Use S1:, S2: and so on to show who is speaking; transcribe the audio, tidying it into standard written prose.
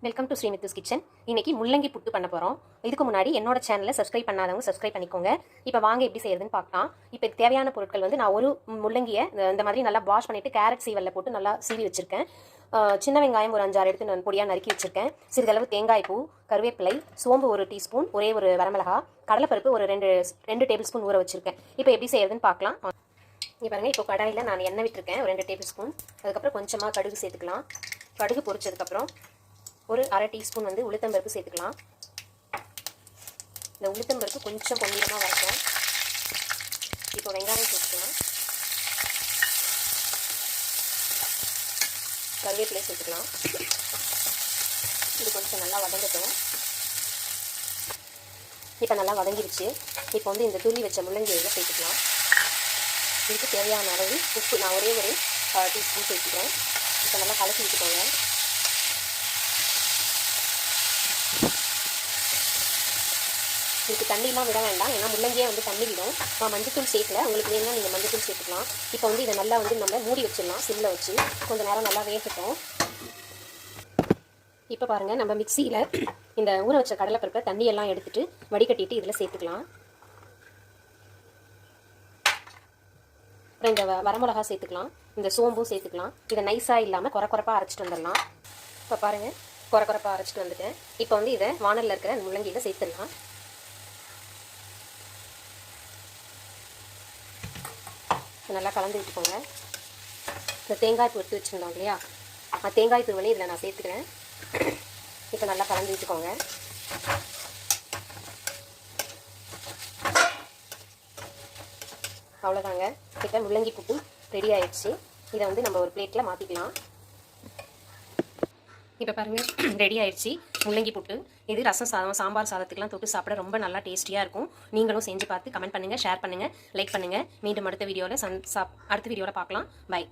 S1: Welcome to ஸ்ரீநித்துஸ் kitchen. இன்னைக்கு முள்ளங்கி புட்டு பண்ண போகிறோம். இதுக்கு முன்னாடி என்னோட சேனலை சப்ஸ்கிரைப் பண்ணாதவங்க சப்ஸ்கிரைப் பண்ணிக்கோங்க. இப்போ வாங்க எப்படி செய்யறதுன்னு பார்க்கலாம். இப்போ தேவையான பொருட்கள் வந்து நான் ஒரு முள்ளங்கியை இந்த மாதிரி நல்லா வாஷ் பண்ணிட்டு கேரட் சீவலில் போட்டு நல்லா சீவி வச்சிருக்கேன். சின்ன வெங்காயம் ஒரு 5-6 எடுத்து நான் பொடியாக நறுக்கி வச்சிருக்கேன். சிறிதளவு தேங்காய் பூ, கருவேப்பிலை, சோம்பு ஒரு டீஸ்பூன், ஒரே ஒரு வரமிளகா, கடலைப்பருப்பு ஒரு ரெண்டு டேபிள் ஸ்பூன் ஊற வச்சிருக்கேன். இப்போ எப்படி செய்யறதுன்னு பார்க்கலாம். இங்கே பாருங்கள், இப்போ கடாயில் நான் எண்ணெய் விட்டுருக்கேன் ஒரு 2 டேபிள் ஸ்பூன். அதுக்கப்புறம் கொஞ்சமாக கடுகு சேர்த்துக்கலாம். கடுகு பொரிச்சதுக்கப்புறம் ஒரு அரை டீஸ்பூன் வந்து உளுத்தம்பருப்பு சேர்த்துக்கலாம். இந்த உளுத்தம்பருப்பு கொஞ்சம் பொன்னிறமாக வரட்டும். இப்போ வெங்காயம் சேர்த்துக்கலாம். கருவேப்பிலை சேர்த்துக்கலாம். இது கொஞ்சம் நல்லா வதங்கட்டும். இப்போ நல்லா வதங்கிருச்சு. இப்போ வந்து இந்த துருவி வச்ச முள்ளங்கியை சேர்த்துக்கலாம். இதுக்கு தேவையான அளவு உப்பு நான் ஒரே ஒரு டீஸ்பூன் சேர்த்துக்கிறேன். இப்போ நல்லா கலக்கி விட்டுக்கோங்க. இதுக்கு தண்ணிலாம் விட வேண்டாம், ஏன்னா முள்ளங்கியே வந்து தண்ணி விடும். நான் மஞ்சத்தூள் சேர்க்கல, உங்களுக்கு வேணும்னா நீங்கள் மஞ்சத்தூள் சேர்த்துக்கலாம். இப்போ வந்து இதை நல்லா வந்து நம்ம மூடி வச்சிடலாம். சிம்மில் வச்சு கொஞ்சம் நேரம் நல்லா வேகட்டும். இப்போ பாருங்கள், நம்ம மிக்சியில் இந்த ஊற வச்ச கடலைப்பருப்பை தண்ணியெல்லாம் எடுத்துகிட்டு வடிகட்டிட்டு இதில் சேர்த்துக்கலாம். அப்புறம் இந்த வரமிளகா சேர்த்துக்கலாம். இந்த சோம்பும் சேர்த்துக்கலாம். இதை நைஸாக இல்லாமல் குறைப்பாக அரைச்சிட்டு வந்துடலாம். இப்போ பாருங்கள், குறைப்பாக அரைச்சிட்டு வந்துட்டேன். இப்போ வந்து இதை வானலில் இருக்கிற முள்ளங்கியில் சேர்த்துடலாம். நல்லா கலந்து விட்டுக்கோங்க. இந்த தேங்காய் பூ எடுத்து வச்சுருந்தோம் இல்லையா, தேங்காய் தூவலையும் இதில் நான் சேர்த்துக்கிறேன். இப்போ நல்லா கலந்து விட்டுக்கோங்க. அவ்வளோதாங்க, இப்போ முள்ளங்கி புட்டு ரெடி ஆயிடுச்சு. இதை வந்து நம்ம ஒரு பிளேட்டில் மாற்றிக்கலாம். இப்போ பாருங்கள், ரெடி ஆயிடுச்சு முள்ளங்கி புட்டு. இது ரசம் சாதம், சாம்பார் சாதத்துக்குலாம் தொட்டு சாப்பிட ரொம்ப நல்லா டேஸ்டியாக இருக்கும். நீங்களும் செஞ்சு பார்த்து கமெண்ட் பண்ணுங்கள், ஷேர் பண்ணுங்கள், லைக் பண்ணுங்கள். மீண்டும் அடுத்த வீடியோவில் பார்க்கலாம். பை.